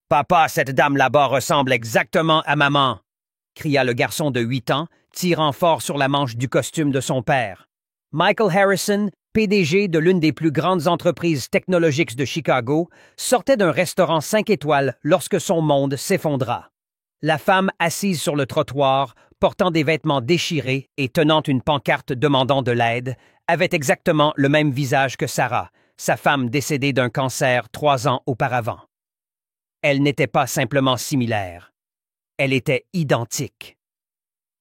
Papa, cette dame là-bas ressemble exactement à maman, cria le garçon de 8 ans, tirant fort sur la manche du costume de son père. Michael Harrison, PDG de l'une des plus grandes entreprises technologiques de Chicago, sortait d'un restaurant 5 étoiles lorsque son monde s'effondra. La femme assise sur le trottoir, portant des vêtements déchirés et tenant une pancarte demandant de l'aide, avait exactement le même visage que Sarah, sa femme décédée d'un cancer 3 ans auparavant. Elle n'était pas simplement similaire. Elle était identique.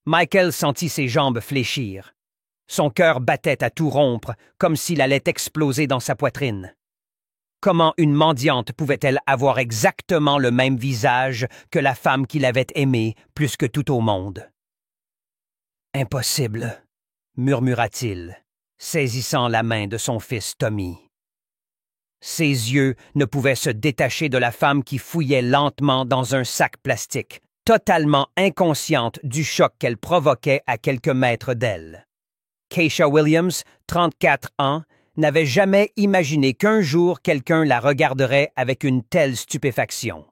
Michael sentit ses jambes fléchir. Son cœur battait à tout rompre, comme s'il allait exploser dans sa poitrine. Comment une mendiante pouvait-elle avoir exactement le même visage que la femme qu'il avait aimée plus que tout au monde? « Impossible, » murmura-t-il, saisissant la main de son fils Tommy. Ses yeux ne pouvaient se détacher de la femme qui fouillait lentement dans un sac plastique, totalement inconsciente du choc qu'elle provoquait à quelques mètres d'elle. Keisha Williams, 34 ans, n'avait jamais imaginé qu'un jour quelqu'un la regarderait avec une telle stupéfaction.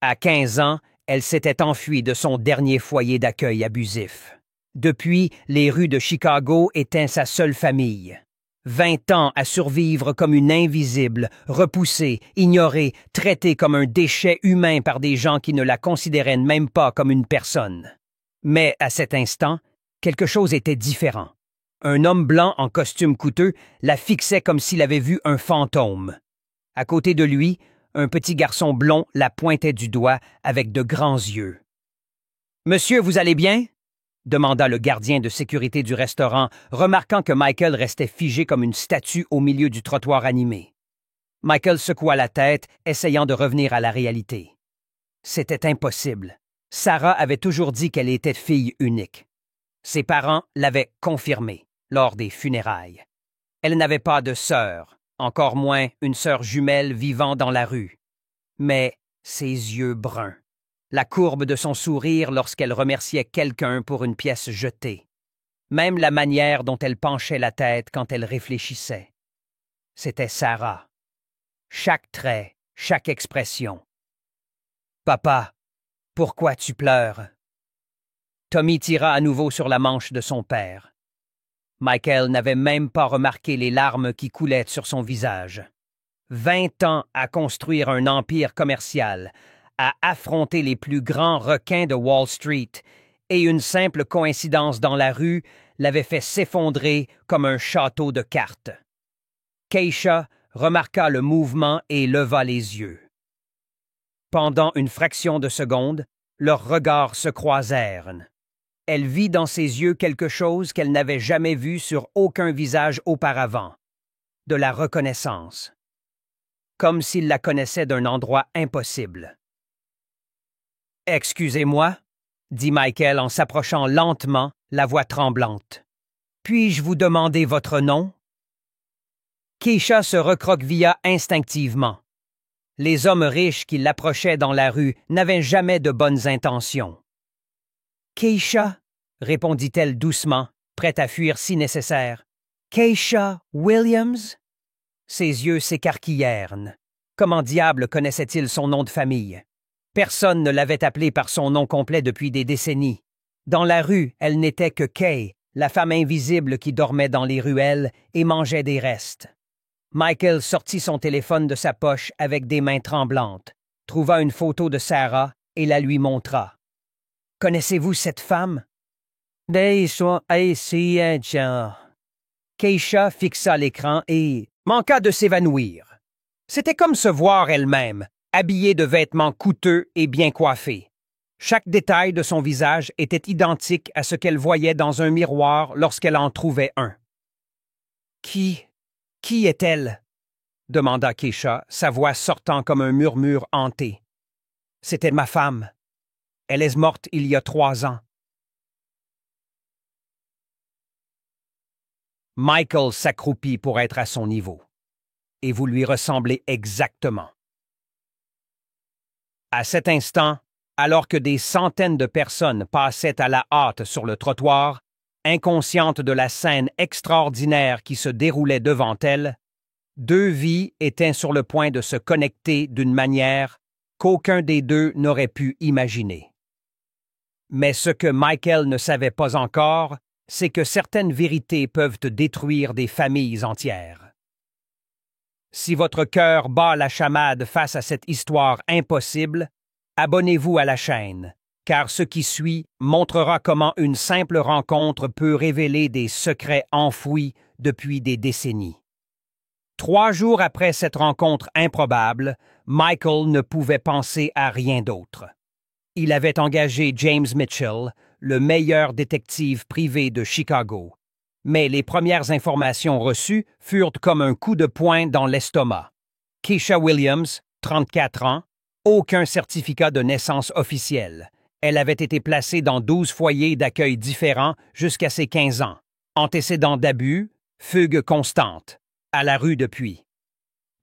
À 15 ans, elle s'était enfuie de son dernier foyer d'accueil abusif. Depuis, les rues de Chicago étaient sa seule famille. 20 ans à survivre comme une invisible, repoussée, ignorée, traitée comme un déchet humain par des gens qui ne la considéraient même pas comme une personne. Mais à cet instant, quelque chose était différent. Un homme blanc en costume coûteux la fixait comme s'il avait vu un fantôme. À côté de lui, un petit garçon blond la pointait du doigt avec de grands yeux. « Monsieur, vous allez bien? » demanda le gardien de sécurité du restaurant, remarquant que Michael restait figé comme une statue au milieu du trottoir animé. Michael secoua la tête, essayant de revenir à la réalité. C'était impossible. Sarah avait toujours dit qu'elle était fille unique. Ses parents l'avaient confirmé lors des funérailles. Elle n'avait pas de sœur, encore moins une sœur jumelle vivant dans la rue. Mais ses yeux bruns, la courbe de son sourire lorsqu'elle remerciait quelqu'un pour une pièce jetée, même la manière dont elle penchait la tête quand elle réfléchissait. C'était Sarah. Chaque trait, chaque expression. « Papa, pourquoi tu pleures? » Tommy tira à nouveau sur la manche de son père. Michael n'avait même pas remarqué les larmes qui coulaient sur son visage. 20 ans à construire un empire commercial, à affronter les plus grands requins de Wall Street, et une simple coïncidence dans la rue l'avait fait s'effondrer comme un château de cartes. Keisha remarqua le mouvement et leva les yeux. Pendant une fraction de seconde, leurs regards se croisèrent. Elle vit dans ses yeux quelque chose qu'elle n'avait jamais vu sur aucun visage auparavant. De la reconnaissance. Comme s'il la connaissait d'un endroit impossible. « Excusez-moi, » dit Michael en s'approchant lentement, la voix tremblante. « Puis-je vous demander votre nom? » Keisha se recroquevilla instinctivement. Les hommes riches qui l'approchaient dans la rue n'avaient jamais de bonnes intentions. « Keisha, » répondit-elle doucement, prête à fuir si nécessaire. « Keisha Williams? » Ses yeux s'écarquillèrent. Comment diable connaissait-il son nom de famille? Personne ne l'avait appelée par son nom complet depuis des décennies. Dans la rue, elle n'était que Kay, la femme invisible qui dormait dans les ruelles et mangeait des restes. Michael sortit son téléphone de sa poche avec des mains tremblantes, trouva une photo de Sarah et la lui montra. « Connaissez-vous cette femme? » Keisha fixa l'écran et manqua de s'évanouir. C'était comme se voir elle-même, habillée de vêtements coûteux et bien coiffée. Chaque détail de son visage était identique à ce qu'elle voyait dans un miroir lorsqu'elle en trouvait un. « Qui est-elle? » demanda Keisha, sa voix sortant comme un murmure hanté. « C'était ma femme. Elle est morte il y a 3 ans. » Michael s'accroupit pour être à son niveau. « Et vous lui ressemblez exactement. » À cet instant, alors que des centaines de personnes passaient à la hâte sur le trottoir, inconscientes de la scène extraordinaire qui se déroulait devant elles, 2 vies étaient sur le point de se connecter d'une manière qu'aucun des deux n'aurait pu imaginer. Mais ce que Michael ne savait pas encore, c'est que certaines vérités peuvent détruire des familles entières. Si votre cœur bat la chamade face à cette histoire impossible, abonnez-vous à la chaîne, car ce qui suit montrera comment une simple rencontre peut révéler des secrets enfouis depuis des décennies. 3 jours après cette rencontre improbable, Michael ne pouvait penser à rien d'autre. Il avait engagé James Mitchell, le meilleur détective privé de Chicago. Mais les premières informations reçues furent comme un coup de poing dans l'estomac. Keisha Williams, 34 ans, aucun certificat de naissance officiel. Elle avait été placée dans 12 foyers d'accueil différents jusqu'à ses 15 ans. Antécédents d'abus, fugue constante. À la rue depuis.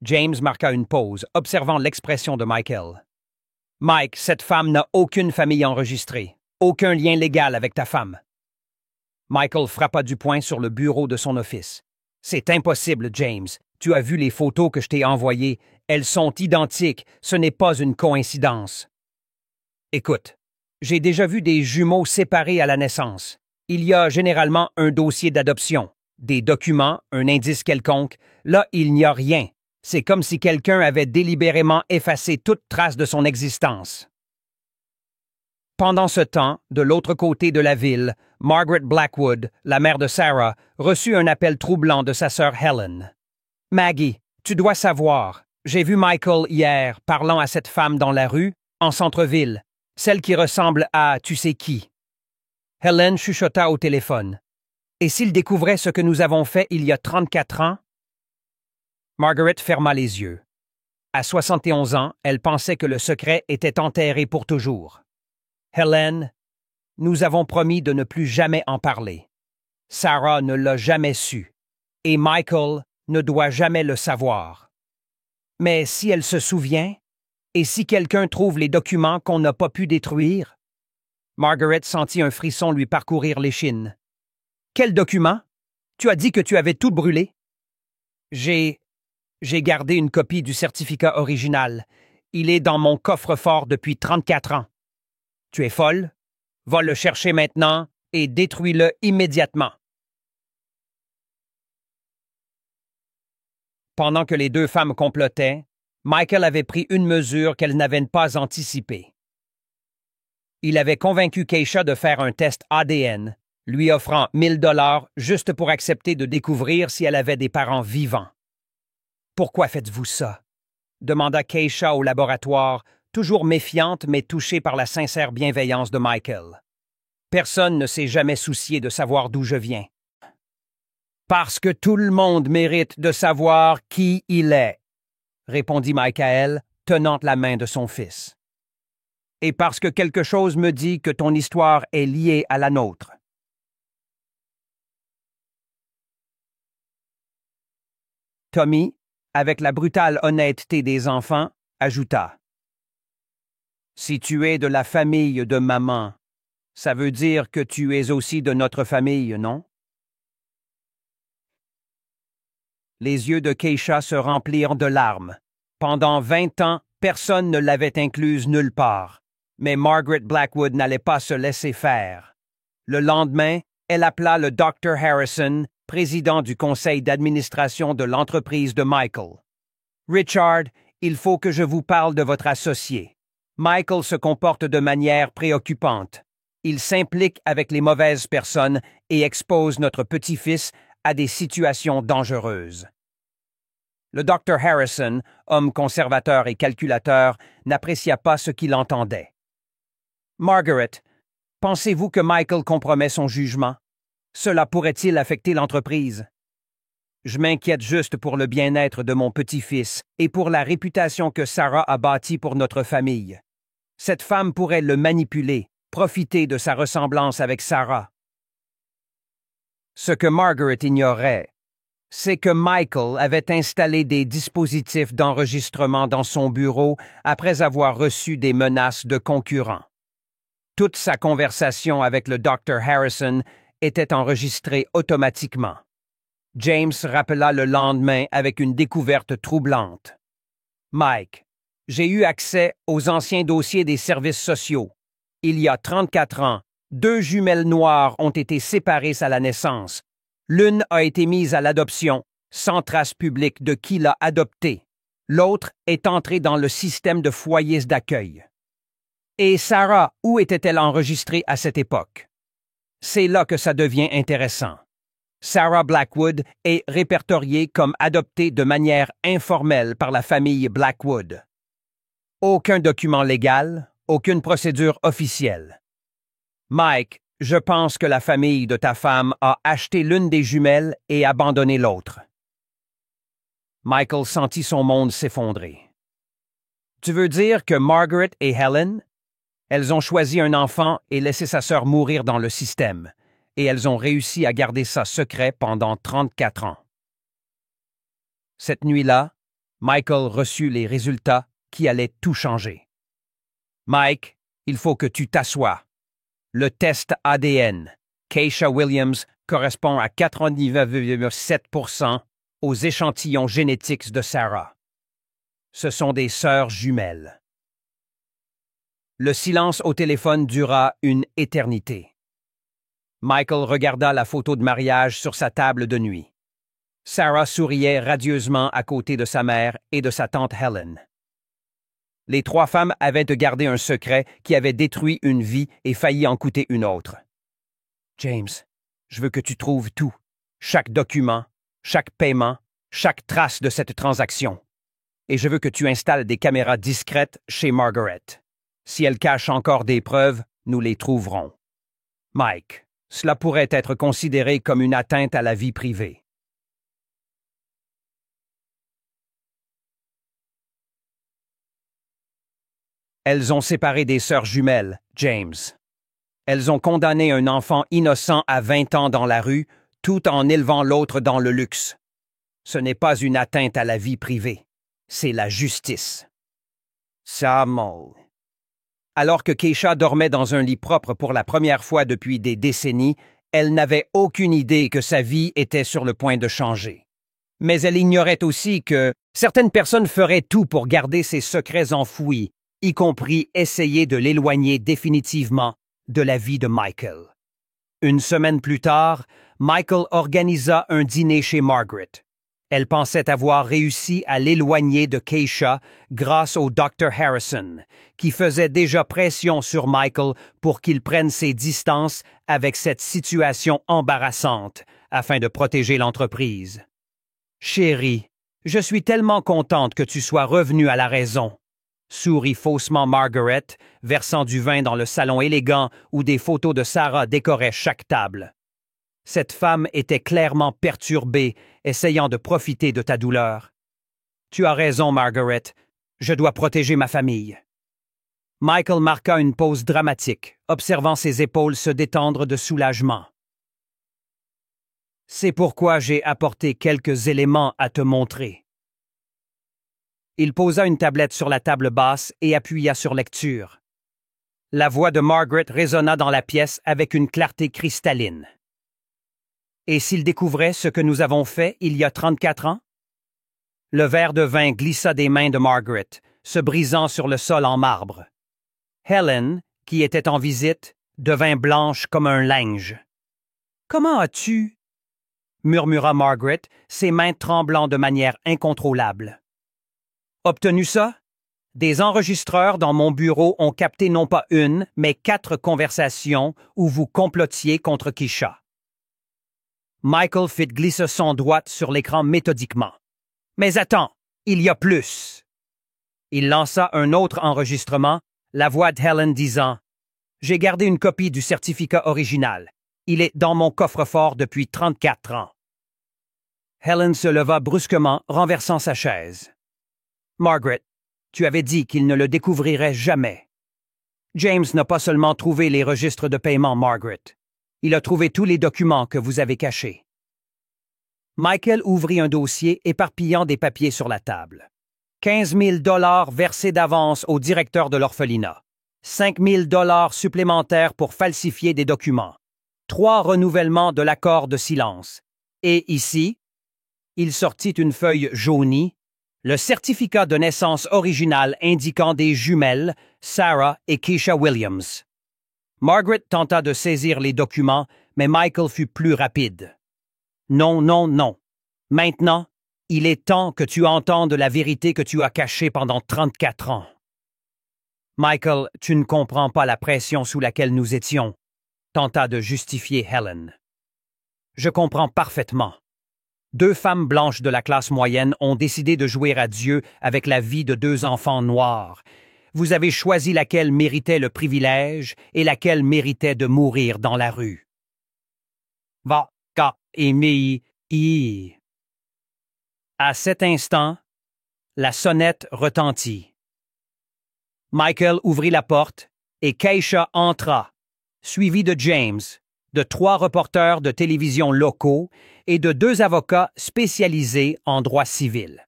James marqua une pause, observant l'expression de Michael. « Mike, cette femme n'a aucune famille enregistrée, aucun lien légal avec ta femme. » Michael frappa du poing sur le bureau de son office. « C'est impossible, James. Tu as vu les photos que je t'ai envoyées. Elles sont identiques. Ce n'est pas une coïncidence. » « Écoute, j'ai déjà vu des jumeaux séparés à la naissance. Il y a généralement un dossier d'adoption. Des documents, un indice quelconque. Là, il n'y a rien. C'est comme si quelqu'un avait délibérément effacé toute trace de son existence. » Pendant ce temps, de l'autre côté de la ville, Margaret Blackwood, la mère de Sarah, reçut un appel troublant de sa sœur Helen. « Maggie, tu dois savoir, j'ai vu Michael hier parlant à cette femme dans la rue, en centre-ville, celle qui ressemble à tu sais qui. » Helen chuchota au téléphone. « Et s'il découvrait ce que nous avons fait il y a 34 ans? » Margaret ferma les yeux. À 71 ans, elle pensait que le secret était enterré pour toujours. « Helen, nous avons promis de ne plus jamais en parler. Sarah ne l'a jamais su, et Michael ne doit jamais le savoir. Mais si elle se souvient, et si quelqu'un trouve les documents qu'on n'a pas pu détruire? » Margaret sentit un frisson lui parcourir l'échine. « Quel document? Tu as dit que tu avais tout brûlé. » J'ai gardé une copie du certificat original. Il est dans mon coffre-fort depuis 34 ans. Tu es folle? Va le chercher maintenant et détruis-le immédiatement. Pendant que les deux femmes complotaient, Michael avait pris une mesure qu'elles n'avaient pas anticipée. Il avait convaincu Keisha de faire un test ADN, lui offrant 1 000 $ juste pour accepter de découvrir si elle avait des parents vivants. « Pourquoi faites-vous ça? » demanda Keisha au laboratoire, toujours méfiante mais touchée par la sincère bienveillance de Michael. « Personne ne s'est jamais soucié de savoir d'où je viens. »« Parce que tout le monde mérite de savoir qui il est, » répondit Michael, tenant la main de son fils. « Et parce que quelque chose me dit que ton histoire est liée à la nôtre. » Tommy, avec la brutale honnêteté des enfants, ajouta. « Si tu es de la famille de maman, ça veut dire que tu es aussi de notre famille, non? » Les yeux de Keisha se remplirent de larmes. Pendant 20 ans, personne ne l'avait incluse nulle part. Mais Margaret Blackwood n'allait pas se laisser faire. Le lendemain, elle appela le Dr. Harrison, président du conseil d'administration de l'entreprise de Michael. « Richard, il faut que je vous parle de votre associé. Michael se comporte de manière préoccupante. Il s'implique avec les mauvaises personnes et expose notre petit-fils à des situations dangereuses. » Le Dr. Harrison, homme conservateur et calculateur, n'apprécia pas ce qu'il entendait. « Margaret, pensez-vous que Michael compromet son jugement? Cela pourrait-il affecter l'entreprise? Je m'inquiète juste pour le bien-être de mon petit-fils et pour la réputation que Sarah a bâtie pour notre famille. Cette femme pourrait le manipuler, profiter de sa ressemblance avec Sarah. » Ce que Margaret ignorait, c'est que Michael avait installé des dispositifs d'enregistrement dans son bureau après avoir reçu des menaces de concurrents. Toute sa conversation avec le Dr. Harrison était enregistrée automatiquement. James rappela le lendemain avec une découverte troublante. « Mike, J'ai eu accès aux anciens dossiers des services sociaux. Il y a 34 ans, 2 jumelles noires ont été séparées à la naissance. L'une a été mise à l'adoption, sans trace publique de qui l'a adoptée. L'autre est entrée dans le système de foyers d'accueil. Et Sarah, où était-elle enregistrée à cette époque? C'est là que ça devient intéressant. Sarah Blackwood est répertoriée comme adoptée de manière informelle par la famille Blackwood. Aucun document légal, aucune procédure officielle. Mike, je pense que la famille de ta femme a acheté l'une des jumelles et abandonné l'autre. Michael sentit son monde s'effondrer. Tu veux dire que Margaret et Helen, elles ont choisi un enfant et laissé sa sœur mourir dans le système, et elles ont réussi à garder ça secret pendant 34 ans. Cette nuit-là, Michael reçut les résultats qui allaient tout changer. Mike, il faut que tu t'assoies. Le test ADN, Keisha Williams, correspond à 99,7% aux échantillons génétiques de Sarah. Ce sont des sœurs jumelles. Le silence au téléphone dura une éternité. Michael regarda la photo de mariage sur sa table de nuit. Sarah souriait radieusement à côté de sa mère et de sa tante Helen. Les 3 femmes avaient de garder un secret qui avait détruit une vie et failli en coûter une autre. James, je veux que tu trouves tout, chaque document, chaque paiement, chaque trace de cette transaction. Et je veux que tu installes des caméras discrètes chez Margaret. Si elle cache encore des preuves, nous les trouverons. Mike, cela pourrait être considéré comme une atteinte à la vie privée. Elles ont séparé des sœurs jumelles, James. Elles ont condamné un enfant innocent à 20 ans dans la rue, tout en élevant l'autre dans le luxe. Ce n'est pas une atteinte à la vie privée, c'est la justice. Samuel. Alors que Keisha dormait dans un lit propre pour la première fois depuis des décennies, elle n'avait aucune idée que sa vie était sur le point de changer. Mais elle ignorait aussi que certaines personnes feraient tout pour garder ses secrets enfouis, y compris essayer de l'éloigner définitivement de la vie de Michael. Une semaine plus tard, Michael organisa un dîner chez Margaret. Elle pensait avoir réussi à l'éloigner de Keisha grâce au Dr. Harrison, qui faisait déjà pression sur Michael pour qu'il prenne ses distances avec cette situation embarrassante afin de protéger l'entreprise. « Chérie, je suis tellement contente que tu sois revenue à la raison. » Sourit faussement Margaret, versant du vin dans le salon élégant où des photos de Sarah décoraient chaque table. Cette femme était clairement perturbée, essayant de profiter de ta douleur. Tu as raison, Margaret. Je dois protéger ma famille. Michael marqua une pause dramatique, observant ses épaules se détendre de soulagement. C'est pourquoi j'ai apporté quelques éléments à te montrer. Il posa une tablette sur la table basse et appuya sur lecture. La voix de Margaret résonna dans la pièce avec une clarté cristalline. Et s'il découvrait ce que nous avons fait il y a 34 ans? Le verre de vin glissa des mains de Margaret, se brisant sur le sol en marbre. Helen, qui était en visite, devint blanche comme un linge. « Comment as-tu? » murmura Margaret, ses mains tremblant de manière incontrôlable. Obtenu ça? Des enregistreurs dans mon bureau ont capté non pas une, mais 4 conversations où vous complotiez contre Keisha. Michael fit glisser son doigt sur l'écran méthodiquement. Mais attends, il y a plus. Il lança un autre enregistrement, la voix de Helen disant « J'ai gardé une copie du certificat original. Il est dans mon coffre-fort depuis 34 ans. » Helen se leva brusquement, renversant sa chaise. Margaret, tu avais dit qu'il ne le découvrirait jamais. James n'a pas seulement trouvé les registres de paiement, Margaret. Il a trouvé tous les documents que vous avez cachés. Michael ouvrit un dossier éparpillant des papiers sur la table. 15 000 $ versés d'avance au directeur de l'orphelinat. 5 000 $ supplémentaires pour falsifier des documents. 3 renouvellements de l'accord de silence. Et ici, il sortit une feuille jaunie, Le certificat de naissance original indiquant des jumelles, Sarah et Keisha Williams. Margaret tenta de saisir les documents, mais Michael fut plus rapide. Non, non, non. Maintenant, il est temps que tu entendes la vérité que tu as cachée pendant 34 ans. Michael, tu ne comprends pas la pression sous laquelle nous étions, tenta de justifier Helen. Je comprends parfaitement. 2 femmes blanches de la classe moyenne ont décidé de jouer à Dieu avec la vie de 2 enfants noirs. Vous avez choisi laquelle méritait le privilège et laquelle méritait de mourir dans la rue. Va, ka, emi, i. À cet instant, la sonnette retentit. Michael ouvrit la porte et Keisha entra, suivi de James, de 3 reporters de télévision locaux et de 2 avocats spécialisés en droit civil.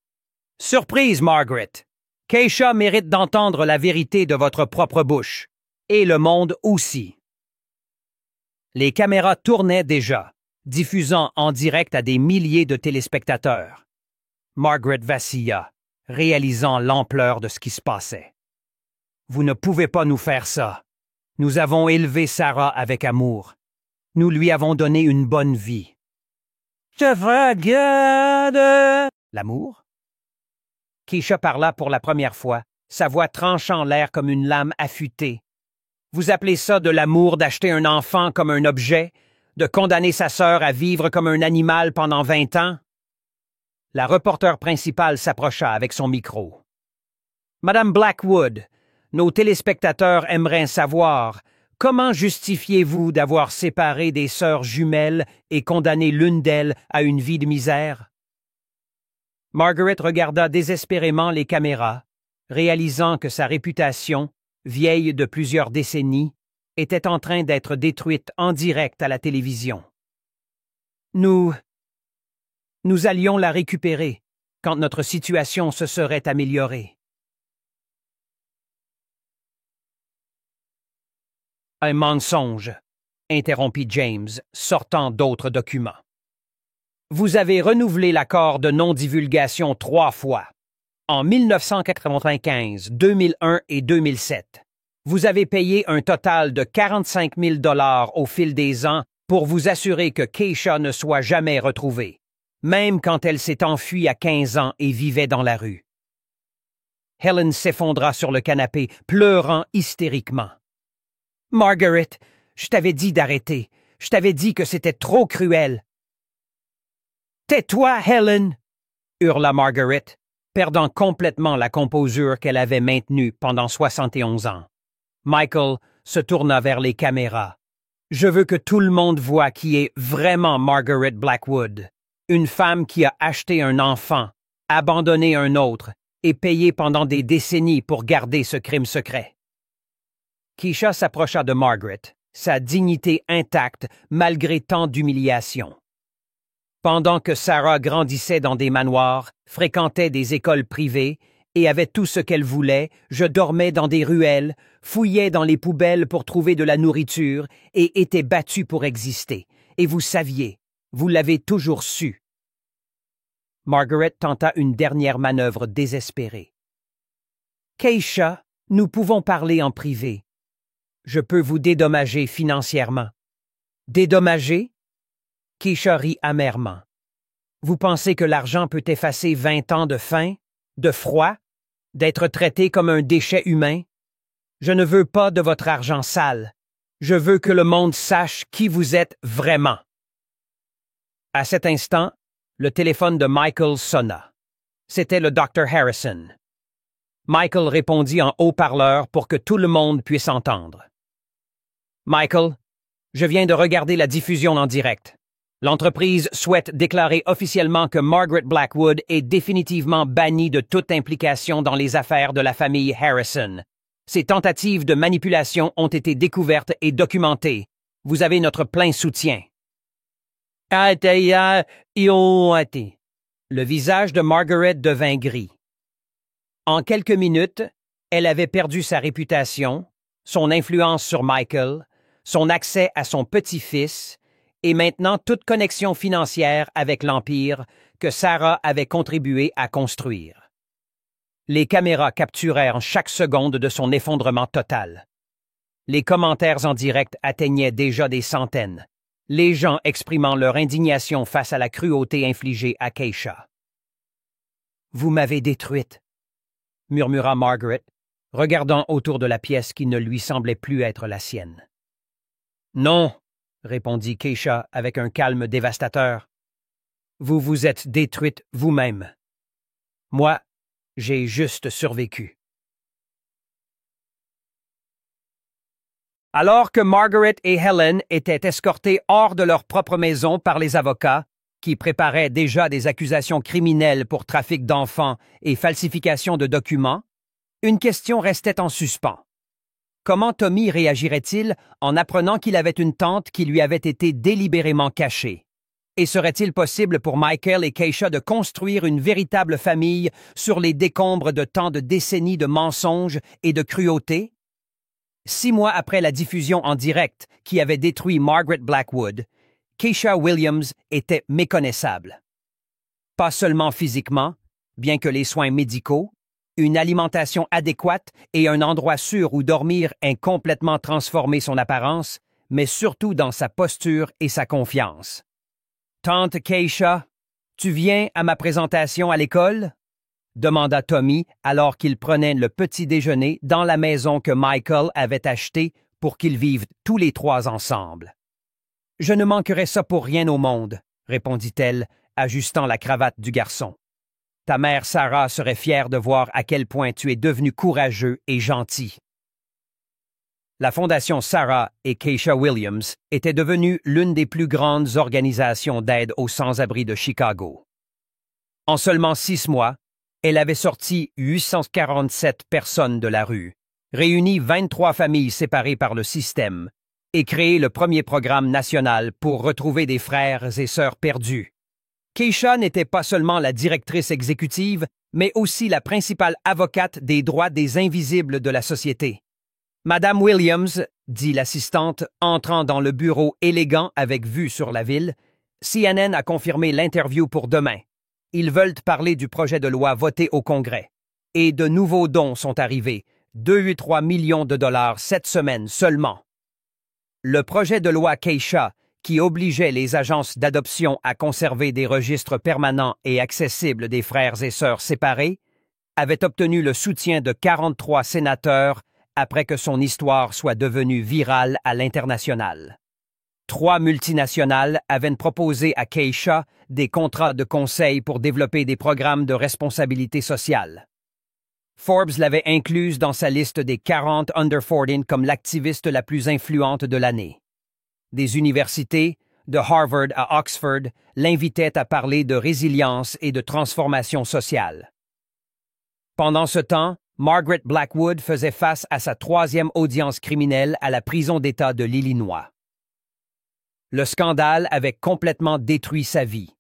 Surprise, Margaret! Keisha mérite d'entendre la vérité de votre propre bouche, et le monde aussi. Les caméras tournaient déjà, diffusant en direct à des milliers de téléspectateurs. Margaret vacilla, réalisant l'ampleur de ce qui se passait. Vous ne pouvez pas nous faire ça. Nous avons élevé Sarah avec amour. Nous lui avons donné une bonne vie. Je regarde. L'amour? Keisha parla pour la première fois, sa voix tranchant l'air comme une lame affûtée. Vous appelez ça de l'amour d'acheter un enfant comme un objet, de condamner sa sœur à vivre comme un animal pendant 20 ans? La reporter principale s'approcha avec son micro. Madame Blackwood, nos téléspectateurs aimeraient savoir comment justifiez-vous d'avoir séparé des sœurs jumelles et condamné l'une d'elles à une vie de misère? Margaret regarda désespérément les caméras, réalisant que sa réputation, vieille de plusieurs décennies, était en train d'être détruite en direct à la télévision. Nous allions la récupérer quand notre situation se serait améliorée. Un mensonge, interrompit James, sortant d'autres documents. Vous avez renouvelé l'accord de non-divulgation 3 fois, en 1995, 2001 et 2007. Vous avez payé un total de 45 000 $ au fil des ans pour vous assurer que Keisha ne soit jamais retrouvée, même quand elle s'est enfuie à 15 ans et vivait dans la rue. Helen s'effondra sur le canapé, pleurant hystériquement. « Margaret, je t'avais dit d'arrêter. Je t'avais dit que c'était trop cruel. »« Tais-toi, Helen !» hurla Margaret, perdant complètement la composure qu'elle avait maintenue pendant 71 ans. Michael se tourna vers les caméras. « Je veux que tout le monde voie qui est vraiment Margaret Blackwood, une femme qui a acheté un enfant, abandonné un autre et payé pendant des décennies pour garder ce crime secret. » Keisha s'approcha de Margaret, sa dignité intacte malgré tant d'humiliation. Pendant que Sarah grandissait dans des manoirs, fréquentait des écoles privées et avait tout ce qu'elle voulait, je dormais dans des ruelles, fouillais dans les poubelles pour trouver de la nourriture et étais battue pour exister. Et vous saviez, vous l'avez toujours su. Margaret tenta une dernière manœuvre désespérée. Keisha, nous pouvons parler en privé. Je peux vous dédommager financièrement. Dédommager? Keisha rit amèrement. Vous pensez que l'argent peut effacer 20 ans de faim, de froid, d'être traité comme un déchet humain? Je ne veux pas de votre argent sale. Je veux que le monde sache qui vous êtes vraiment. À cet instant, le téléphone de Michael sonna. C'était le Dr. Harrison. Michael répondit en haut-parleur pour que tout le monde puisse entendre. Michael, je viens de regarder la diffusion en direct. L'entreprise souhaite déclarer officiellement que Margaret Blackwood est définitivement bannie de toute implication dans les affaires de la famille Harrison. Ces tentatives de manipulation ont été découvertes et documentées. Vous avez notre plein soutien. Le visage de Margaret devint gris. En quelques minutes, elle avait perdu sa réputation, son influence sur Michael, son accès à son petit-fils et maintenant toute connexion financière avec l'Empire que Sarah avait contribué à construire. Les caméras capturèrent chaque seconde de son effondrement total. Les commentaires en direct atteignaient déjà des centaines, les gens exprimant leur indignation face à la cruauté infligée à Keisha. « Vous m'avez détruite, » murmura Margaret, regardant autour de la pièce qui ne lui semblait plus être la sienne. « Non, » répondit Keisha avec un calme dévastateur. « Vous vous êtes détruite vous-même. Moi, j'ai juste survécu. » Alors que Margaret et Helen étaient escortées hors de leur propre maison par les avocats, qui préparaient déjà des accusations criminelles pour trafic d'enfants et falsification de documents, une question restait en suspens. Comment Tommy réagirait-il en apprenant qu'il avait une tante qui lui avait été délibérément cachée? Et serait-il possible pour Michael et Keisha de construire une véritable famille sur les décombres de tant de décennies de mensonges et de cruauté? 6 mois après la diffusion en direct qui avait détruit Margaret Blackwood, Keisha Williams était méconnaissable. Pas seulement physiquement, bien que les soins médicaux, une alimentation adéquate et un endroit sûr où dormir aient complètement transformé son apparence, mais surtout dans sa posture et sa confiance. « Tante Keisha, tu viens à ma présentation à l'école? » demanda Tommy alors qu'il prenait le petit déjeuner dans la maison que Michael avait achetée pour qu'ils vivent tous les 3 ensemble. « Je ne manquerai ça pour rien au monde, » répondit-elle, ajustant la cravate du garçon. « Ta mère Sarah serait fière de voir à quel point tu es devenu courageux et gentil. » La Fondation Sarah et Keisha Williams était devenue l'une des plus grandes organisations d'aide aux sans-abri de Chicago. En seulement 6 mois, elle avait sorti 847 personnes de la rue, réuni 23 familles séparées par le système et créé le premier programme national pour retrouver des frères et sœurs perdus. Keisha n'était pas seulement la directrice exécutive, mais aussi la principale avocate des droits des invisibles de la société. « Madame Williams, » dit l'assistante, entrant dans le bureau élégant avec vue sur la ville, « CNN a confirmé l'interview pour demain. Ils veulent parler du projet de loi voté au Congrès. Et de nouveaux dons sont arrivés, 2,3 millions de dollars cette semaine seulement. » Le projet de loi Keisha, qui obligeait les agences d'adoption à conserver des registres permanents et accessibles des frères et sœurs séparés, avait obtenu le soutien de 43 sénateurs après que son histoire soit devenue virale à l'international. 3 multinationales avaient proposé à Keisha des contrats de conseil pour développer des programmes de responsabilité sociale. Forbes l'avait incluse dans sa liste des 40 under 40 comme l'activiste la plus influente de l'année. Des universités, de Harvard à Oxford, l'invitaient à parler de résilience et de transformation sociale. Pendant ce temps, Margaret Blackwood faisait face à sa 3e audience criminelle à la prison d'État de l'Illinois. Le scandale avait complètement détruit sa vie.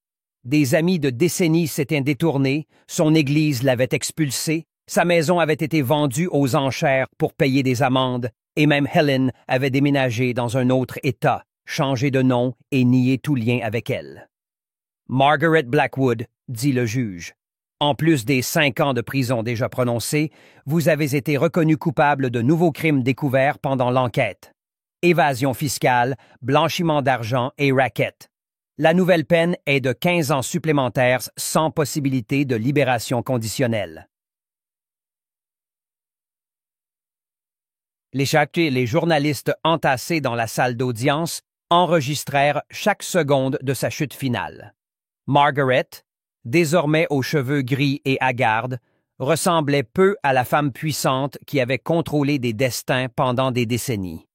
Des amis de décennies s'étaient détournés, son église l'avait expulsé, sa maison avait été vendue aux enchères pour payer des amendes, et même Helen avait déménagé dans un autre État, changé de nom et nié tout lien avec elle. « Margaret Blackwood, » dit le juge, « en plus des 5 ans de prison déjà prononcés, vous avez été reconnue coupable de nouveaux crimes découverts pendant l'enquête. Évasion fiscale, blanchiment d'argent et racket. La nouvelle peine est de 15 ans supplémentaires sans possibilité de libération conditionnelle. » Les journalistes entassés dans la salle d'audience enregistrèrent chaque seconde de sa chute finale. Margaret, désormais aux cheveux gris et hagards, ressemblait peu à la femme puissante qui avait contrôlé des destins pendant des décennies.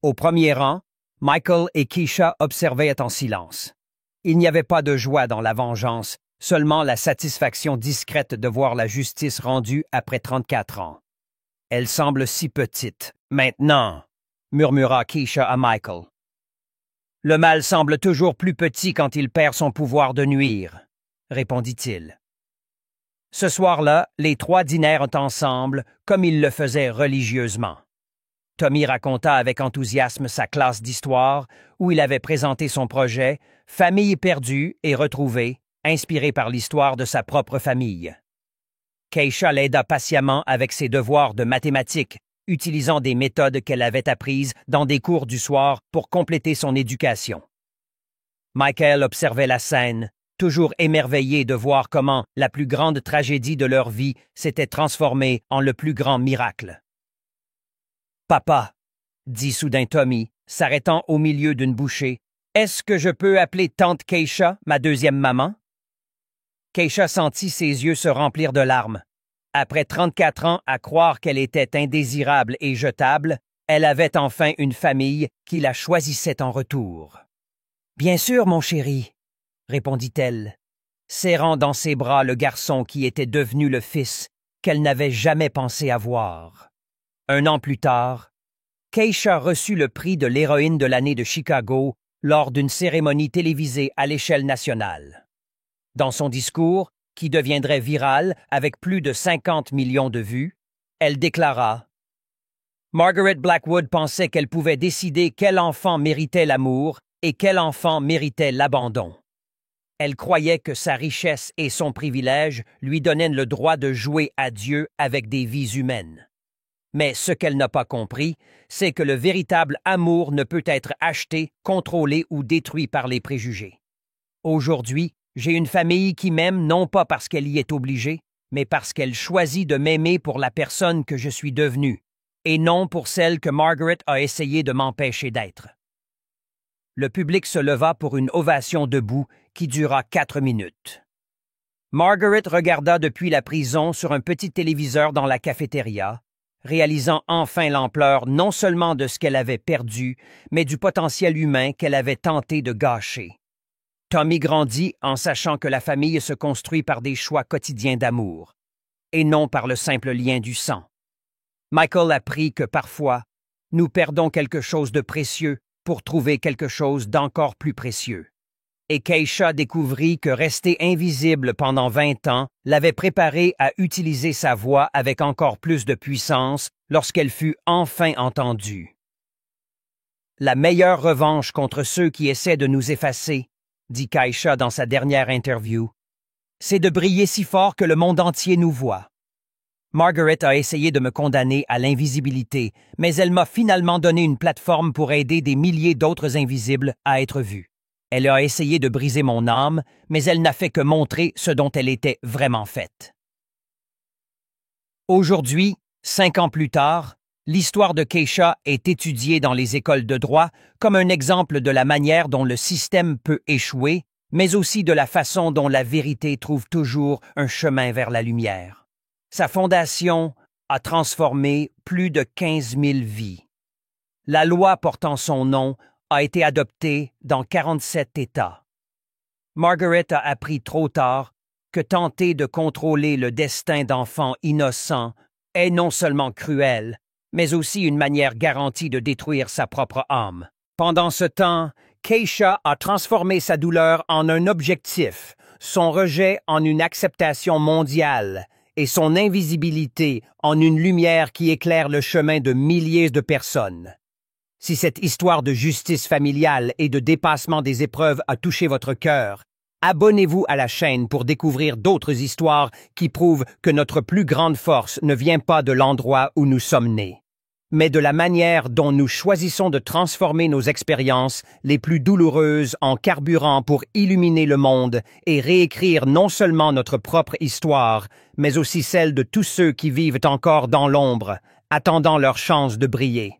Au premier rang, Michael et Keisha observaient en silence. Il n'y avait pas de joie dans la vengeance, seulement la satisfaction discrète de voir la justice rendue après 34 ans. « Elle semble si petite, maintenant, » murmura Keisha à Michael. « Le mal semble toujours plus petit quand il perd son pouvoir de nuire, » répondit-il. Ce soir-là, les 3 dînèrent ensemble comme ils le faisaient religieusement. Tommy raconta avec enthousiasme sa classe d'histoire où il avait présenté son projet « Famille perdue et retrouvée », inspiré par l'histoire de sa propre famille. Keisha l'aida patiemment avec ses devoirs de mathématiques, utilisant des méthodes qu'elle avait apprises dans des cours du soir pour compléter son éducation. Michael observait la scène, toujours émerveillé de voir comment la plus grande tragédie de leur vie s'était transformée en le plus grand miracle. « Papa, » dit soudain Tommy, s'arrêtant au milieu d'une bouchée, « est-ce que je peux appeler tante Keisha, ma deuxième maman? » Keisha sentit ses yeux se remplir de larmes. Après 34 ans à croire qu'elle était indésirable et jetable, elle avait enfin une famille qui la choisissait en retour. « Bien sûr, mon chéri, » répondit-elle, serrant dans ses bras le garçon qui était devenu le fils qu'elle n'avait jamais pensé avoir. Un an plus tard, Keisha reçut le prix de l'héroïne de l'année de Chicago lors d'une cérémonie télévisée à l'échelle nationale. Dans son discours, qui deviendrait viral avec plus de 50 millions de vues, elle déclara « Margaret Blackwood pensait qu'elle pouvait décider quel enfant méritait l'amour et quel enfant méritait l'abandon. Elle croyait que sa richesse et son privilège lui donnaient le droit de jouer à Dieu avec des vies humaines. Mais ce qu'elle n'a pas compris, c'est que le véritable amour ne peut être acheté, contrôlé ou détruit par les préjugés. Aujourd'hui, j'ai une famille qui m'aime non pas parce qu'elle y est obligée, mais parce qu'elle choisit de m'aimer pour la personne que je suis devenue, et non pour celle que Margaret a essayé de m'empêcher d'être. » Le public se leva pour une ovation debout qui dura 4 minutes. Margaret regarda depuis la prison sur un petit téléviseur dans la cafétéria, réalisant enfin l'ampleur non seulement de ce qu'elle avait perdu, mais du potentiel humain qu'elle avait tenté de gâcher. Tommy grandit en sachant que la famille se construit par des choix quotidiens d'amour, et non par le simple lien du sang. Michael apprit que parfois, nous perdons quelque chose de précieux pour trouver quelque chose d'encore plus précieux. Et Keisha découvrit que rester invisible pendant 20 ans l'avait préparée à utiliser sa voix avec encore plus de puissance lorsqu'elle fut enfin entendue. « La meilleure revanche contre ceux qui essaient de nous effacer, » dit Keisha dans sa dernière interview, « c'est de briller si fort que le monde entier nous voit. Margaret a essayé de me condamner à l'invisibilité, mais elle m'a finalement donné une plateforme pour aider des milliers d'autres invisibles à être vus. Elle a essayé de briser mon âme, mais elle n'a fait que montrer ce dont elle était vraiment faite. » Aujourd'hui, 5 ans plus tard, l'histoire de Keisha est étudiée dans les écoles de droit comme un exemple de la manière dont le système peut échouer, mais aussi de la façon dont la vérité trouve toujours un chemin vers la lumière. Sa fondation a transformé plus de 15 000 vies. La loi portant son nom a été adoptée dans 47 États. Margaret a appris trop tard que tenter de contrôler le destin d'enfants innocents est non seulement cruel, mais aussi une manière garantie de détruire sa propre âme. Pendant ce temps, Keisha a transformé sa douleur en un objectif, son rejet en une acceptation mondiale et son invisibilité en une lumière qui éclaire le chemin de milliers de personnes. Si cette histoire de justice familiale et de dépassement des épreuves a touché votre cœur, abonnez-vous à la chaîne pour découvrir d'autres histoires qui prouvent que notre plus grande force ne vient pas de l'endroit où nous sommes nés, mais de la manière dont nous choisissons de transformer nos expériences les plus douloureuses en carburant pour illuminer le monde et réécrire non seulement notre propre histoire, mais aussi celle de tous ceux qui vivent encore dans l'ombre, attendant leur chance de briller.